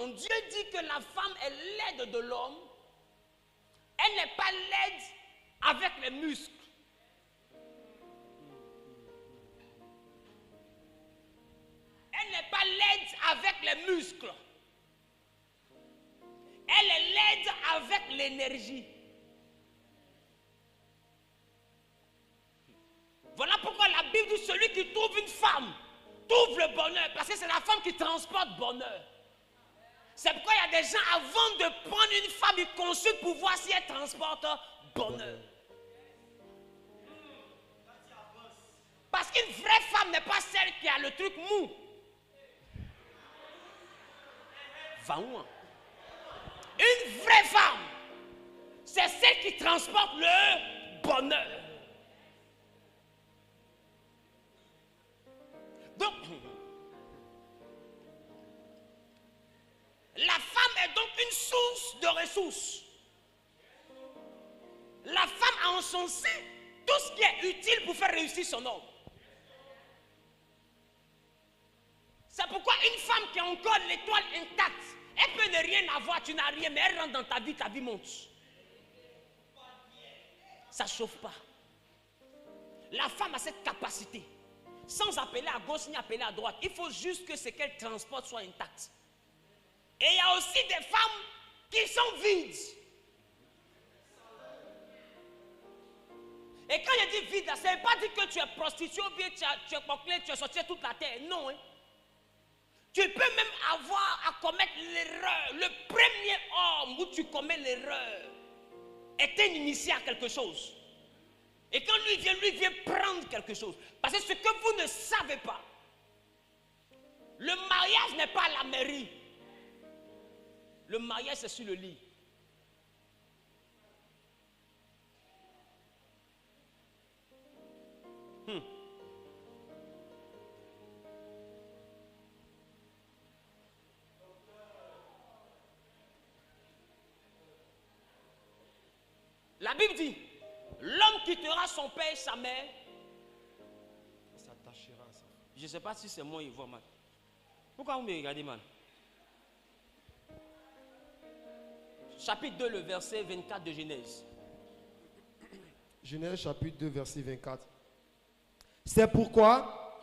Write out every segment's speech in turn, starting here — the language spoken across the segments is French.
Quand Dieu dit que la femme est l'aide de l'homme, elle n'est pas l'aide avec les muscles. Elle n'est pas l'aide avec les muscles. Elle est l'aide avec l'énergie. Voilà pourquoi la Bible dit celui qui trouve une femme trouve le bonheur. Parce que c'est la femme qui transporte bonheur. C'est pourquoi il y a des gens, avant de prendre une femme, ils consultent pour voir si elle transporte bonheur. Parce qu'une vraie femme n'est pas celle qui a le truc mou. Va où, hein? Une vraie femme, c'est celle qui transporte le bonheur. Donc, la femme est donc une source de ressources. La femme a en son sein tout ce qui est utile pour faire réussir son homme. C'est pourquoi une femme qui a encore l'étoile intacte, elle peut ne rien avoir, tu n'as rien, mais elle rentre dans ta vie monte. Ça ne chauffe pas. La femme a cette capacité. Sans appeler à gauche ni appeler à droite. Il faut juste que ce qu'elle transporte soit intact. Et il y a aussi des femmes qui sont vides. Et quand je dis vide, ça ne veut pas dire que tu es prostituée, tu es coquelée, tu es sorti de toute la terre. Non. Hein. Tu peux même avoir à commettre l'erreur. Le premier homme où tu commets l'erreur est un initié à quelque chose. Et quand lui vient prendre quelque chose. Parce que ce que vous ne savez pas, le mariage n'est pas à la mairie. Le mariage, c'est sur le lit. La Bible dit, l'homme quittera son père et sa mère. S'attachera à ça. Je ne sais pas si c'est moi qui vois mal. Pourquoi vous me regardez mal? Chapitre 2, le verset 24 de Genèse. Genèse chapitre 2, verset 24. C'est pourquoi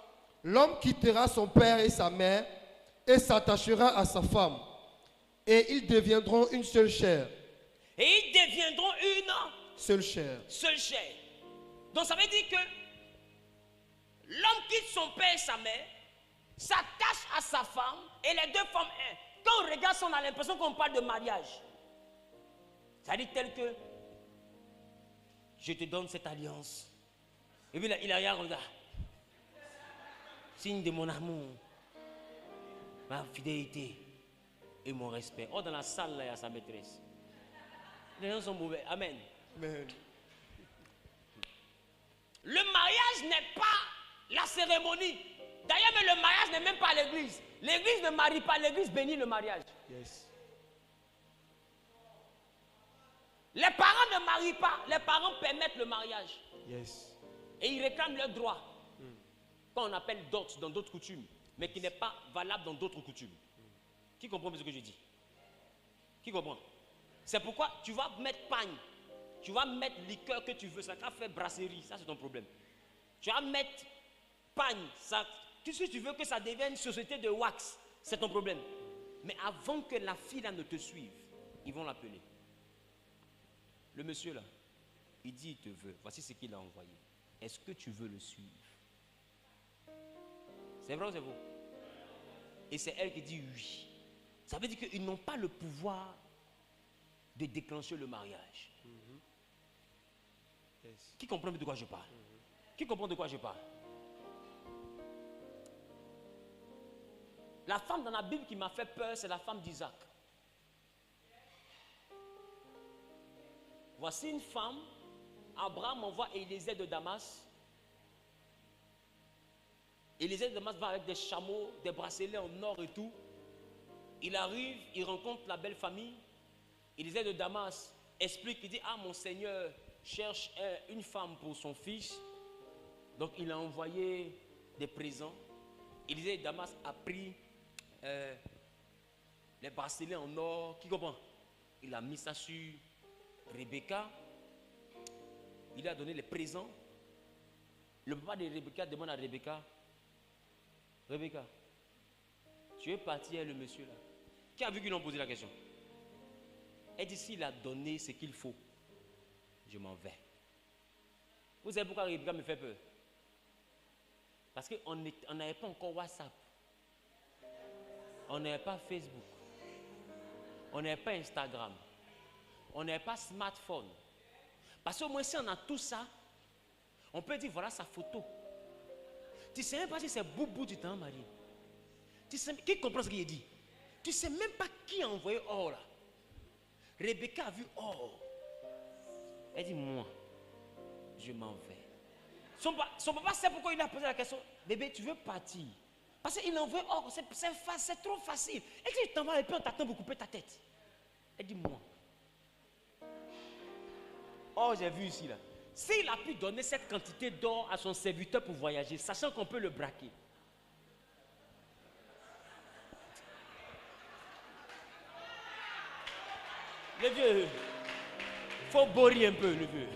l'homme quittera son père et sa mère et s'attachera à sa femme. Et ils deviendront une seule chair. Et ils deviendront une seule chair. Seule chair. Donc ça veut dire que l'homme quitte son père et sa mère, s'attache à sa femme et les deux forment un. Quand on regarde ça, on a l'impression qu'on parle de mariage. Ça dit tel que je te donne cette alliance. Et puis il a rien regardé. Signe de mon amour, ma fidélité et mon respect. Oh, dans la salle, là, il y a sa maîtresse. Les gens sont mauvais. Amen. Amen. Le mariage n'est pas la cérémonie. D'ailleurs, mais le mariage n'est même pas à l'église. L'église ne marie pas, l'église bénit le mariage. Yes. Les parents ne marient pas, les parents permettent le mariage. Yes. Et ils réclament leurs droits. Quand on appelle dot dans d'autres coutumes, mais qui n'est pas valable dans d'autres coutumes. Qui comprend ce que je dis? Qui comprend? C'est pourquoi tu vas mettre pagne, tu vas mettre liqueur que tu veux, ça t'a fait brasserie, ça c'est ton problème. Tu vas mettre pagne, ça, si tu veux que ça devienne une société de wax, c'est ton problème. Mais avant que la fille là ne te suive, ils vont l'appeler. Le monsieur là, il dit il te veut, voici ce qu'il a envoyé. Est-ce que tu veux le suivre? C'est vrai ou c'est faux? Et c'est elle qui dit oui. Ça veut dire qu'ils n'ont pas le pouvoir de déclencher le mariage. Yes. Qui comprend de quoi je parle? Qui comprend de quoi je parle? La femme dans la Bible qui m'a fait peur, c'est la femme d'Isaac. Voici une femme, Abraham envoie Élisée de Damas. Élisée de Damas va avec des chameaux, des bracelets en or et tout. Il arrive, il rencontre la belle famille. Élisée de Damas explique, il dit, ah mon Seigneur cherche une femme pour son fils. Donc il a envoyé des présents. Élisée de Damas a pris les parcellé en or. Qui comprend? Il a mis ça sur Rebecca. Il a donné les présents. Le papa de Rebecca demande à Rebecca, Rebecca, tu es parti avec le monsieur là. Qui a vu qu'ils lui ont posé la question? Elle dit, s'il a donné ce qu'il faut, je m'en vais. Vous savez pourquoi Rebecca me fait peur? Parce qu'on n'avait pas encore WhatsApp. On n'avait pas Facebook. On n'avait pas Instagram. On n'avait pas smartphone. Parce qu'au moins si on a tout ça, on peut dire voilà sa photo. Tu ne sais même pas si c'est Boubou du temps, Marie. Tu sais, qui comprend ce qu'il dit? Tu ne sais même pas qui a envoyé or là. Rebecca a vu or. Elle dit moi, je m'en vais. Son papa sait pourquoi il a posé la question. Bébé, tu veux partir? Parce qu'il envoie or, c'est trop facile. Et si tu t'en vas et puis on t'attend pour couper ta tête. Elle dit moi. Oh, j'ai vu ici là. S'il a pu donner cette quantité d'or à son serviteur pour voyager, sachant qu'on peut le braquer. Le vieux, il faut bourrer un peu, le vieux.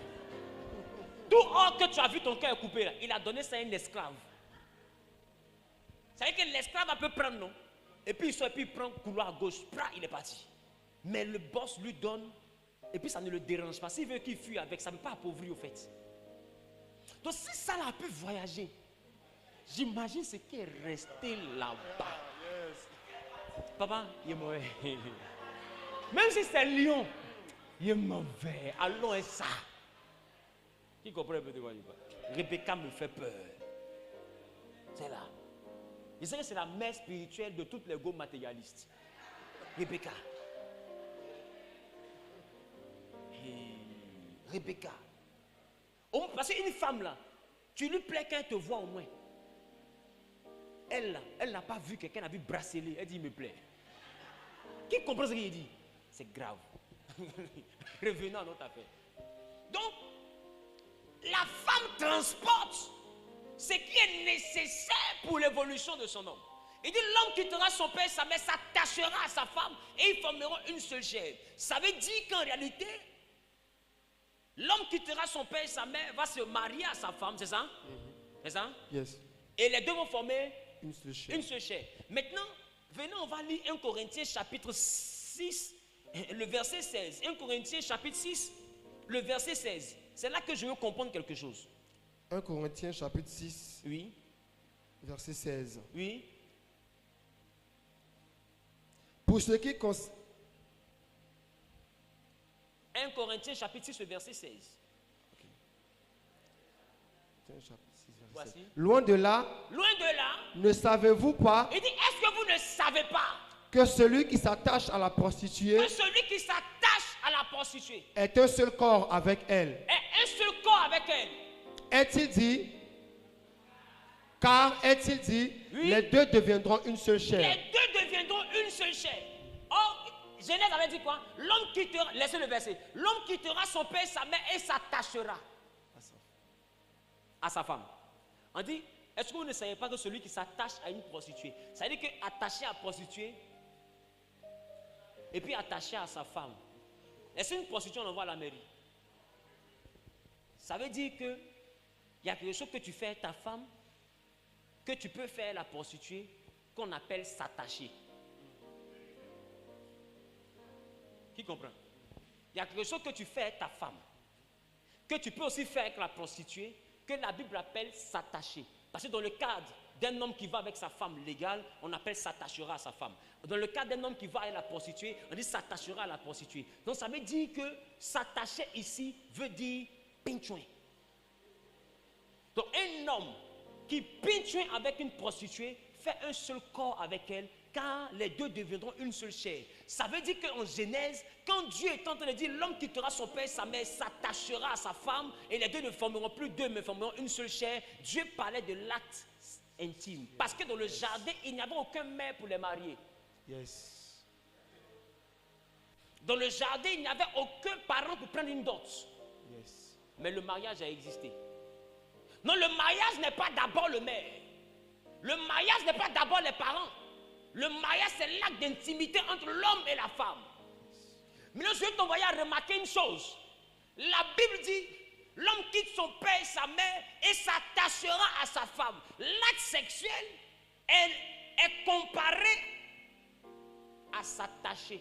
Tout or que tu as vu ton cœur coupé là, il a donné ça à un esclave. Ça veut dire que l'esclave peut prendre, non? Et puis il sort et puis il prend couloir à gauche, il est parti. Mais le boss lui donne, et puis ça ne le dérange pas. S'il veut qu'il fuit avec, ça ne peut pas appauvrir au fait. Donc si ça a pu voyager, j'imagine ce qui est resté là-bas. Papa, il est mauvais. Même si c'est lion, il est mauvais. Allons et ça. Qui comprend un peu de quoi il parle? Rebecca me fait peur. C'est là. Je sais que c'est la mère spirituelle de toutes les go matérialistes. Rebecca. Rebecca. Parce qu'une femme là, tu lui plais quand elle te voit au moins. Elle là, elle n'a pas vu quelqu'un a vu bracelet. Elle dit il me plaît. Qui comprend ce qu'il dit? C'est grave. Revenons à notre affaire. Donc, la femme transporte ce qui est nécessaire pour l'évolution de son homme. Il dit l'homme quittera son père et sa mère, s'attachera à sa femme et ils formeront une seule chair. Ça veut dire qu'en réalité, l'homme quittera son père et sa mère, va se marier à sa femme, c'est ça? C'est ça? Yes. Et les deux vont former Une seule chair. Maintenant, venez, on va lire 1 Corinthiens chapitre 6, le verset 16. 1 Corinthiens chapitre 6, le verset 16. C'est là que je veux comprendre quelque chose. 1 Corinthiens chapitre 6, Oui. verset 16. Oui. Pour ce qui concerne... 1 Corinthiens chapitre 6, le verset 16. Voici. Loin de là, ne savez-vous pas il dit, est-ce que vous ne savez pas que celui qui s'attache à la prostituée que celui qui s'attache à la prostituée est un seul corps avec elle? est un seul corps avec elle? Est-il dit, car est-il dit, Oui. les deux deviendront une seule chair. Les deux deviendront une seule chair. Or, Genèse avait dit quoi? L'homme quittera, laissez le verset, l'homme quittera son père et sa mère et s'attachera à sa femme. On dit, est-ce que vous ne savez pas que celui qui s'attache à une prostituée, ça veut dire qu'attaché à la prostituée et puis attaché à sa femme. Est-ce qu'une prostituée on l'envoie à la mairie? Ça veut dire que il y a quelque chose que tu fais à ta femme, que tu peux faire à la prostituée, qu'on appelle s'attacher. Qui comprend? Il y a quelque chose que tu fais avec ta femme, que tu peux aussi faire avec la prostituée, que la Bible appelle s'attacher. Parce que dans le cadre d'un homme qui va avec sa femme légale, on appelle s'attachera à sa femme. Dans le cadre d'un homme qui va avec la prostituée, on dit s'attachera à la prostituée. Donc ça veut dire que s'attacher ici veut dire pinchouin. Donc un homme qui pinchouin avec une prostituée fait un seul corps avec elle, car les deux deviendront une seule chair. Ça veut dire qu'en Genèse, quand Dieu est en train de dire l'homme quittera son père et sa mère, s'attachera à sa femme, et les deux ne formeront plus deux, mais formeront une seule chair, Dieu parlait de l'acte intime. Parce que dans le jardin, il n'y avait aucun mère pour les marier. Yes. Dans le jardin, il n'y avait aucun parent pour prendre une dot. Yes. Mais le mariage a existé. Non, le mariage n'est pas d'abord le mère. Le mariage n'est pas d'abord les parents. Le mariage, c'est l'acte d'intimité entre l'homme et la femme. Mais là, je vais t'envoyer à remarquer une chose. La Bible dit, l'homme quitte son père et sa mère et s'attachera à sa femme. L'acte sexuel est comparé à s'attacher.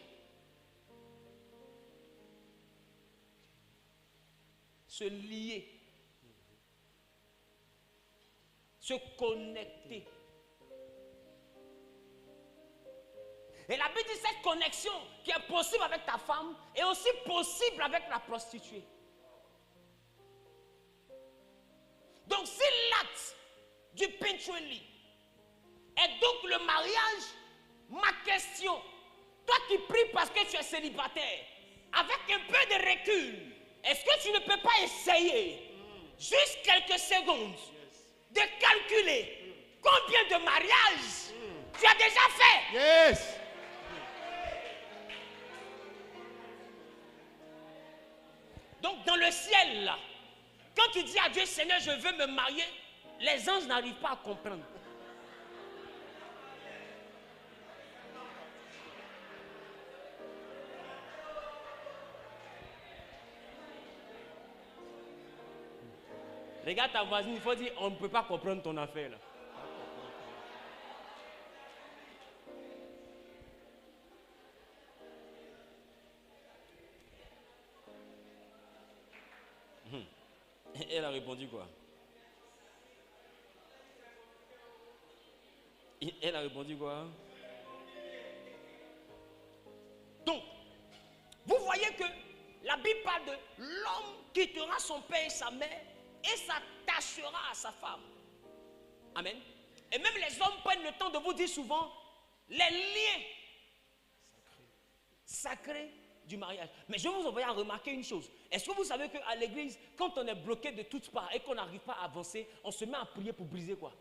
Se lier. Se connecter. Et la Bible dit cette connexion qui est possible avec ta femme est aussi possible avec la prostituée. Donc si l'acte du pinchueli est donc le mariage, ma question, toi qui pries parce que tu es célibataire, avec un peu de recul, est-ce que tu ne peux pas essayer, juste quelques secondes, de calculer combien de mariages tu as déjà fait? Yes. Donc dans le ciel, là, quand tu dis à Dieu, Seigneur, je veux me marier, les anges n'arrivent pas à comprendre. Regarde ta voisine, il faut dire, on ne peut pas comprendre ton affaire là. Elle a répondu quoi? Elle a répondu quoi? Donc, vous voyez que la Bible parle de l'homme quittera son père et sa mère et s'attachera à sa femme. Amen. Et même les hommes prennent le temps de vous dire souvent les liens sacrés du mariage. Mais je vais vous envoyer à remarquer une chose. Est-ce que vous savez qu'à l'église, quand on est bloqué de toutes parts et qu'on n'arrive pas à avancer, on se met à prier pour briser quoi?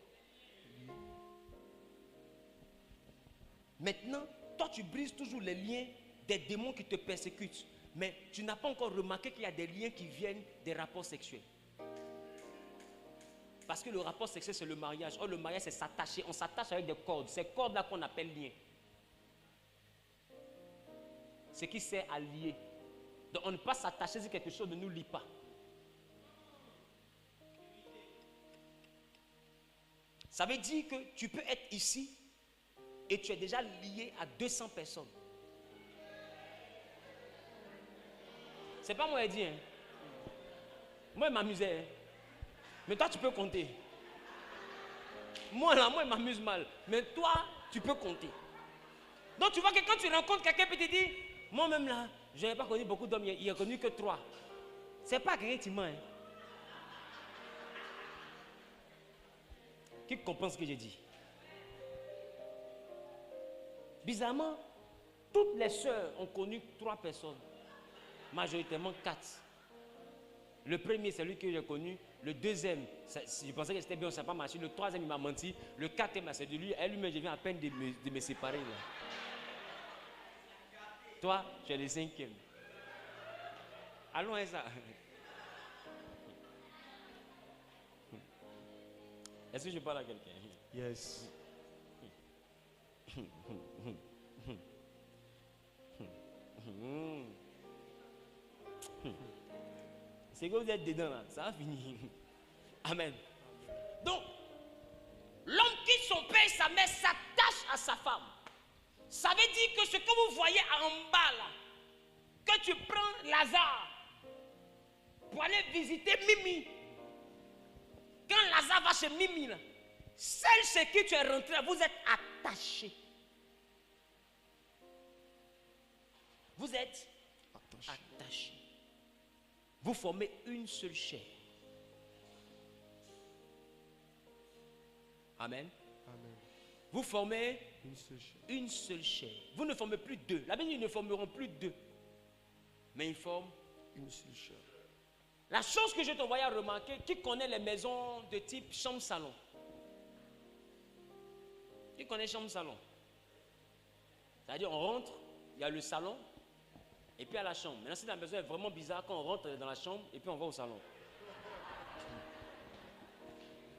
Maintenant, toi tu brises toujours les liens des démons qui te persécutent. Mais tu n'as pas encore remarqué qu'il y a des liens qui viennent des rapports sexuels. Parce que le rapport sexuel c'est le mariage. Or le mariage c'est s'attacher. On s'attache avec des cordes. Ces cordes là qu'on appelle liens. Ce qui sert à lier. Donc on ne peut pas s'attacher si quelque chose ne nous lie pas. Ça veut dire que tu peux être ici et tu es déjà lié à 200 personnes. C'est pas moi qui dis. Hein. Moi je m'amusais. Hein. Mais toi tu peux compter. Moi là, moi je m'amuse mal. Mais toi tu peux compter. Donc tu vois que quand tu rencontres quelqu'un et tu te dis, moi-même là, je n'ai pas connu beaucoup d'hommes, il n'y a connu que 3. C'est pas quelqu'un qui ment. Hein. Qui comprend ce que j'ai dit? Bizarrement, toutes les sœurs ont connu 3 personnes. Majoritairement 4. Le premier, c'est lui que j'ai connu. Le deuxième, je pensais que c'était bien, ça n'a pas marché. Le troisième, il m'a menti. Le quatrième, c'est de lui. Elle-même, je viens à peine de me séparer. Là. Toi, tu es le 5e. Allons à ça. Est-ce que je parle à quelqu'un? Yes. C'est que vous êtes dedans là, ça va finir. Amen. Donc, l'homme quitte son père et sa mère s'attache à sa femme. Ça veut dire que ce que vous voyez en bas là, que tu prends Lazare pour aller visiter Mimi. Quand Lazare va chez Mimi là, celle chez qui tu es rentré, vous êtes attaché. Vous êtes attaché. Vous formez une seule chair. Amen. Amen. Vous formez Une seule chair. Vous ne formez plus 2. La Bible dit, ils ne formeront plus 2. Mais ils forment une seule chair. La chose que je t'envoie à remarquer, qui connaît les maisons de type chambre-salon? Qui connaît chambre-salon? C'est-à-dire, on rentre, il y a le salon, et puis à la chambre. Maintenant, si la maison est vraiment bizarre, quand on rentre dans la chambre, et puis on va au salon.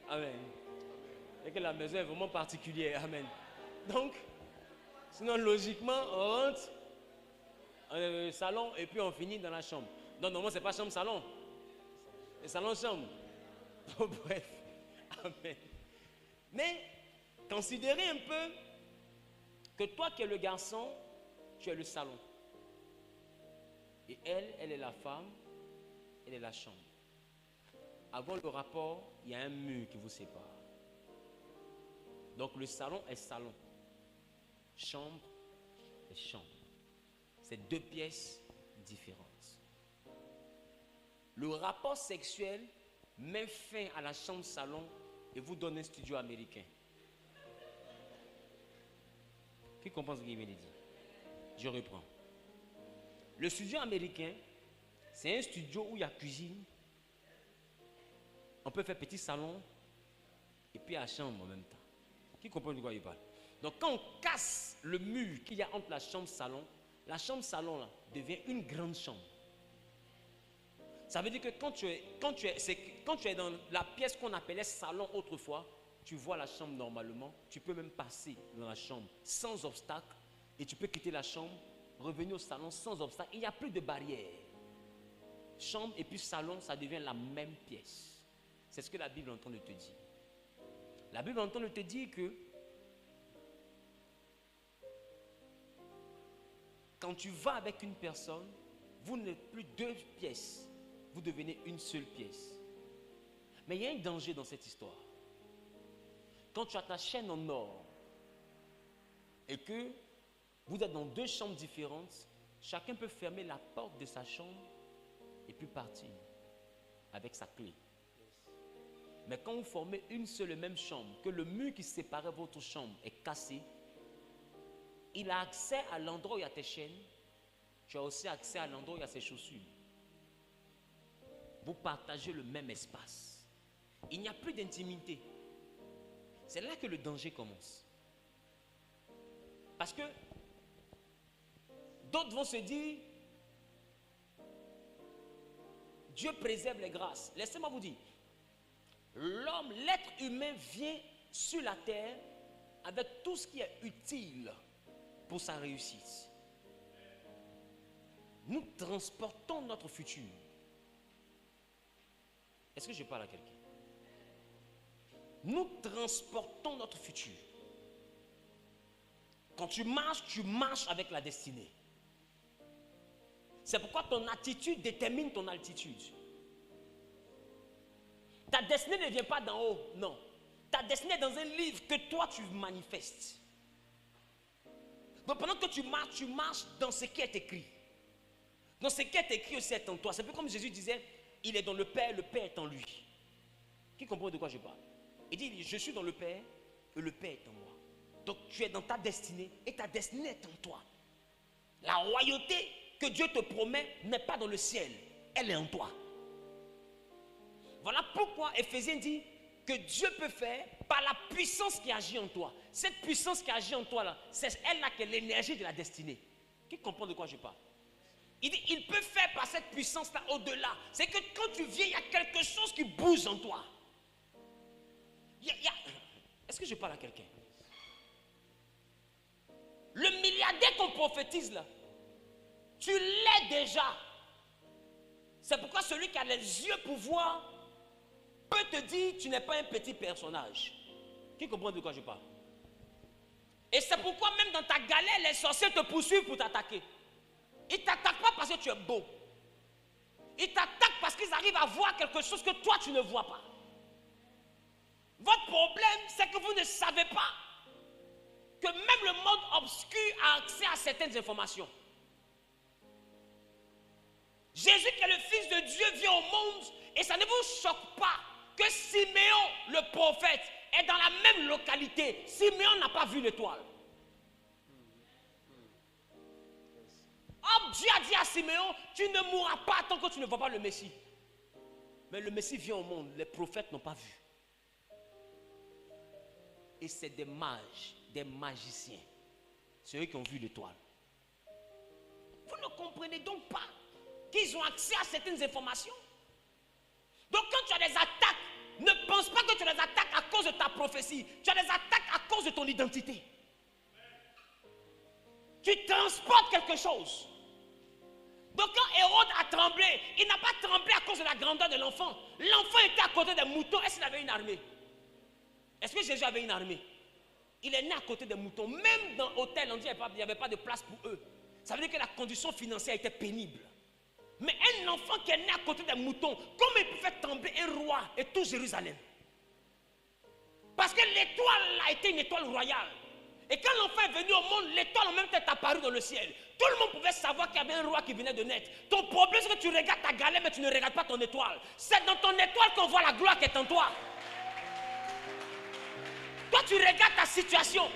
Amen. Et que la maison est vraiment particulière. Amen. Donc, Sinon, logiquement, on rentre dans le salon et puis on finit dans la chambre. Non, normalement, ce n'est pas chambre-salon. C'est salon-chambre. Bref. Amen. Mais, considérez un peu que toi qui es le garçon, tu es le salon. Et elle est la femme, elle est la chambre. Avant le rapport, il y a un mur qui vous sépare. Donc le salon est salon. Chambre est chambre. C'est deux pièces différentes. Le rapport sexuel met fin à la chambre-salon et vous donne un studio américain. Qui comprend ce qu'il vient de dire? Je reprends. Le studio américain, c'est un studio où il y a cuisine. On peut faire petit salon et puis la chambre en même temps. Qui comprend de quoi il parle? Donc quand on casse le mur qu'il y a entre la chambre-salon là, devient une grande chambre. Ça veut dire que quand tu es dans la pièce qu'on appelait salon autrefois, tu vois la chambre normalement, tu peux même passer dans la chambre sans obstacle et tu peux quitter la chambre, revenir au salon sans obstacle. Il n'y a plus de barrière. Chambre et puis salon, ça devient la même pièce. C'est ce que la Bible est en train de te dire. La Bible est en train de te dire que quand tu vas avec une personne, vous n'êtes plus deux pièces, vous devenez une seule pièce. Mais il y a un danger dans cette histoire. Quand tu as ta chaîne en or et que vous êtes dans deux chambres différentes, chacun peut fermer la porte de sa chambre et puis partir avec sa clé. Mais quand vous formez une seule et même chambre, que le mur qui séparait votre chambre est cassé, il a accès à l'endroit où il y a tes chaînes, tu as aussi accès à l'endroit où il y a ses chaussures. Vous partagez le même espace. Il n'y a plus d'intimité. C'est là que le danger commence. Parce que d'autres vont se dire, Dieu préserve les grâces. Laissez-moi vous dire, l'homme, l'être humain vient sur la terre avec tout ce qui est utile pour sa réussite. Nous transportons notre futur. Est-ce que je parle à quelqu'un? Nous transportons notre futur. Quand tu marches avec la destinée. C'est pourquoi ton attitude détermine ton altitude. Ta destinée ne vient pas d'en haut, non. Ta destinée est dans un livre que toi tu manifestes. Donc pendant que tu marches dans ce qui est écrit. Dans ce qui est écrit aussi est en toi. C'est un peu comme Jésus disait, il est dans le Père est en lui. Qui comprend de quoi je parle? Il dit, je suis dans le Père et le Père est en moi. Donc tu es dans ta destinée et ta destinée est en toi. La royauté que Dieu te promet n'est pas dans le ciel, elle est en toi. Voilà pourquoi Éphésiens dit que Dieu peut faire par la puissance qui agit en toi. Cette puissance qui agit en toi là, c'est elle-là qui est l'énergie de la destinée. Qui comprend de quoi je parle? Il dit, il peut faire par cette puissance-là au-delà. C'est que quand tu viens, il y a quelque chose qui bouge en toi. Est-ce que je parle à quelqu'un? Le milliardaire qu'on prophétise là, tu l'es déjà. C'est pourquoi celui qui a les yeux pour voir peut te dire, tu n'es pas un petit personnage. Qui comprend de quoi je parle? Et c'est pourquoi même dans ta galère, les sorciers te poursuivent pour t'attaquer. Ils ne t'attaquent pas parce que tu es beau. Ils t'attaquent parce qu'ils arrivent à voir quelque chose que toi tu ne vois pas. Votre problème, c'est que vous ne savez pas que même le monde obscur a accès à certaines informations. Jésus qui est le Fils de Dieu vient au monde et ça ne vous choque pas que Siméon, le prophète, est dans la même localité. Siméon n'a pas vu l'étoile. Or, Dieu a dit à Siméon, tu ne mourras pas tant que tu ne vois pas le Messie. Mais le Messie vient au monde, les prophètes n'ont pas vu. Et c'est des mages, des magiciens, ceux qui ont vu l'étoile. Vous ne comprenez donc pas qu'ils ont accès à certaines informations. Donc quand tu as des attaques, ne pense pas que tu as des attaques à cause de ta prophétie. Tu as des attaques à cause de ton identité. Tu transportes quelque chose. Donc quand Hérode a tremblé, il n'a pas tremblé à cause de la grandeur de l'enfant. L'enfant était à côté des moutons. Est-ce qu'il avait une armée? Est-ce que Jésus avait une armée? Il est né à côté des moutons. Même dans l'hôtel, on dit qu'il n'y avait pas de place pour eux. Ça veut dire que la condition financière était pénible. Mais un enfant qui est né à côté des moutons, comment il pouvait trembler un roi et tout Jérusalem? Parce que l'étoile a été une étoile royale. Et quand l'enfant est venu au monde, l'étoile en même temps est apparue dans le ciel. Tout le monde pouvait savoir qu'il y avait un roi qui venait de naître. Ton problème, c'est que tu regardes ta galère, mais tu ne regardes pas ton étoile. C'est dans ton étoile qu'on voit la gloire qui est en toi. Toi, tu regardes ta situation.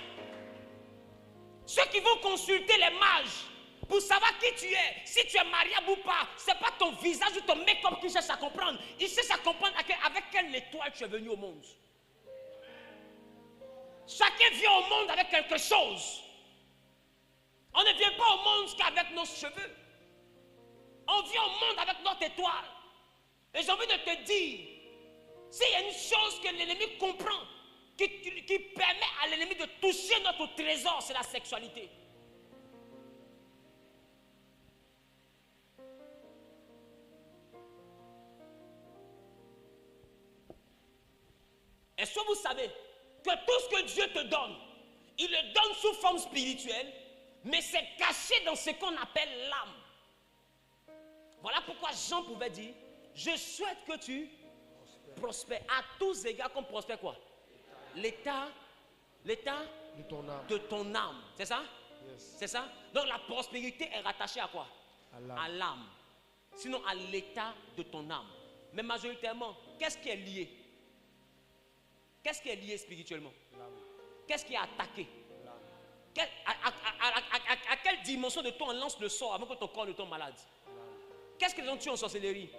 Ceux qui vont consulter les mages pour savoir qui tu es, si tu es mariable ou pas, ce n'est pas ton visage ou ton make-up qui cherche à comprendre. Ils cherchent à comprendre avec quelle étoile tu es venu au monde. Chacun vient au monde avec quelque chose. On ne vient pas au monde qu'avec nos cheveux. On vient au monde avec notre étoile. Et j'ai envie de te dire, s'il y a une chose que l'ennemi comprend, qui permet à l'ennemi de toucher notre trésor, c'est la sexualité. Est-ce que vous savez que tout ce que Dieu te donne, il le donne sous forme spirituelle, mais c'est caché dans ce qu'on appelle l'âme. Voilà pourquoi Jean pouvait dire, je souhaite que tu prospères à tous égards, comme prospère quoi? L'état de ton âme. C'est ça? Yes. C'est ça? Donc la prospérité est rattachée à quoi? À l'âme. Sinon à l'état de ton âme. Mais majoritairement, qu'est-ce qui est lié? Qu'est-ce qui est lié spirituellement? Qu'est-ce qui est attaqué? À quelle dimension de toi on lance le sort avant que ton corps ne tombe malade? Qu'est-ce que les gens tuent en sorcellerie?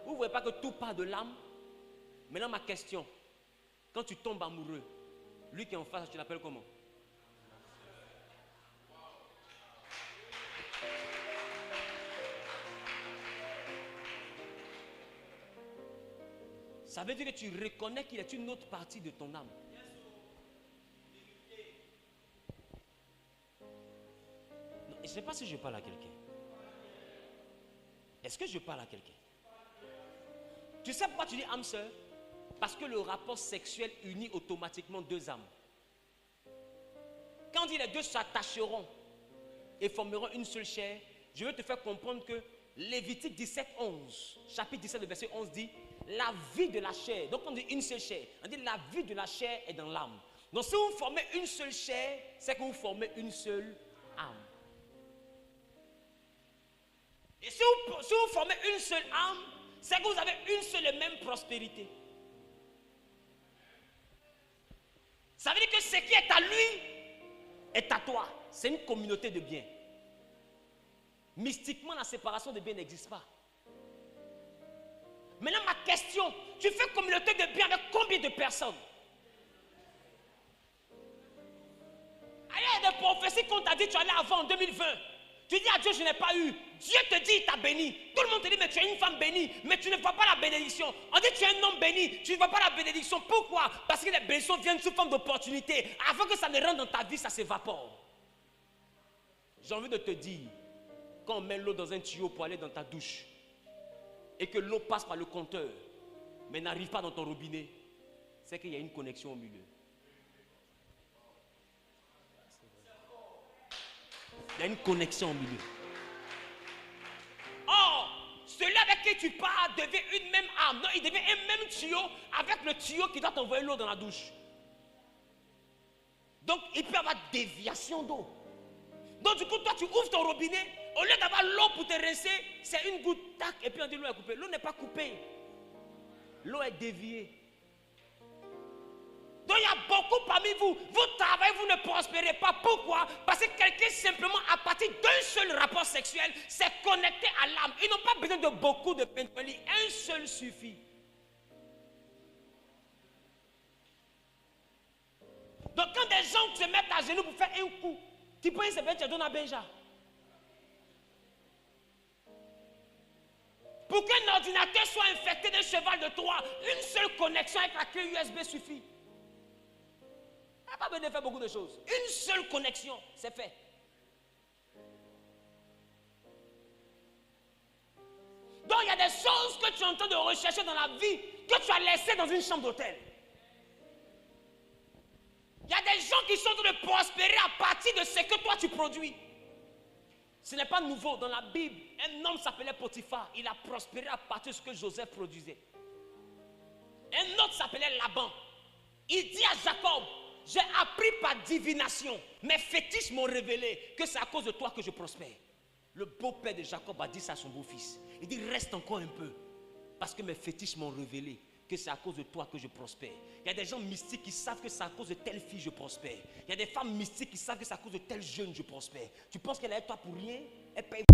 Vous ne voyez pas que tout part de l'âme? Maintenant ma question, quand tu tombes amoureux, lui qui est en face, tu l'appelles comment? Ça veut dire que tu reconnais qu'il est une autre partie de ton âme. Non, je ne sais pas si je parle à quelqu'un. Est-ce que je parle à quelqu'un? Tu sais pourquoi tu dis âme sœur? Parce que le rapport sexuel unit automatiquement deux âmes. Quand on dit les deux s'attacheront et formeront une seule chair, je veux te faire comprendre que Lévitique 17, 11, chapitre 17, verset 11 dit la vie de la chair. Donc on dit une seule chair. On dit la vie de la chair est dans l'âme. Donc si vous formez une seule chair, c'est que vous formez une seule âme. Et si vous formez une seule âme, c'est que vous avez une seule et même prospérité. Ça veut dire que ce qui est à lui est à toi. C'est une communauté de biens. Mystiquement, la séparation des biens n'existe pas. Maintenant, ma question, tu fais communauté de biens avec combien de personnes? Il y a des prophéties qu'on t'a dit, tu allais avant en 2020. Tu dis à Dieu, je n'ai pas eu. Dieu te dit, il t'a béni. Tout le monde te dit, mais tu es une femme bénie. Mais tu ne vois pas la bénédiction. On dit, tu es un homme béni. Tu ne vois pas la bénédiction. Pourquoi? Parce que les bénédictions viennent sous forme d'opportunité. Avant que ça ne rentre dans ta vie, ça s'évapore. J'ai envie de te dire, quand on met l'eau dans un tuyau pour aller dans ta douche, et que l'eau passe par le compteur, mais n'arrive pas dans ton robinet, c'est qu'il y a une connexion au milieu. Il y a une connexion au milieu. Or, celui avec qui tu pars devient une même âme. Non, il devient un même tuyau avec le tuyau qui doit t'envoyer l'eau dans la douche. Donc, il peut y avoir déviation d'eau. Donc, du coup, toi, tu ouvres ton robinet. Au lieu d'avoir l'eau pour te rincer, c'est une goutte, tac, et puis on dit l'eau est coupée. L'eau n'est pas coupée. L'eau est déviée. Donc il y a beaucoup parmi vous, vous travaillez, vous ne prospérez pas. Pourquoi? Parce que quelqu'un simplement, à partir d'un seul rapport sexuel, s'est connecté à l'âme. Ils n'ont pas besoin de beaucoup de pentoli. Un seul suffit. Donc quand des gens se mettent à genoux pour faire un coup, tu peux se mettre, tu donnes à Benja. Pour qu'un ordinateur soit infecté d'un cheval de Troie, une seule connexion avec la clé USB suffit. Il n'y a pas besoin de faire beaucoup de choses. Une seule connexion, c'est fait. Donc il y a des choses que tu es en train de rechercher dans la vie que tu as laissées dans une chambre d'hôtel. Il y a des gens qui sont en train de prospérer à partir de ce que toi tu produis. Ce n'est pas nouveau. Dans la Bible, un homme s'appelait Potiphar. Il a prospéré à partir de ce que Joseph produisait. Un autre s'appelait Laban. Il dit à Jacob, j'ai appris par divination, mes fétiches m'ont révélé que c'est à cause de toi que je prospère. Le beau-père de Jacob a dit ça à son beau-fils. Il dit, reste encore un peu, parce que mes fétiches m'ont révélé que c'est à cause de toi que je prospère. Il y a des gens mystiques qui savent que c'est à cause de telle fille je prospère. Il y a des femmes mystiques qui savent que c'est à cause de tel jeune je prospère. Tu penses qu'elle est avec toi pour rien? Elle paye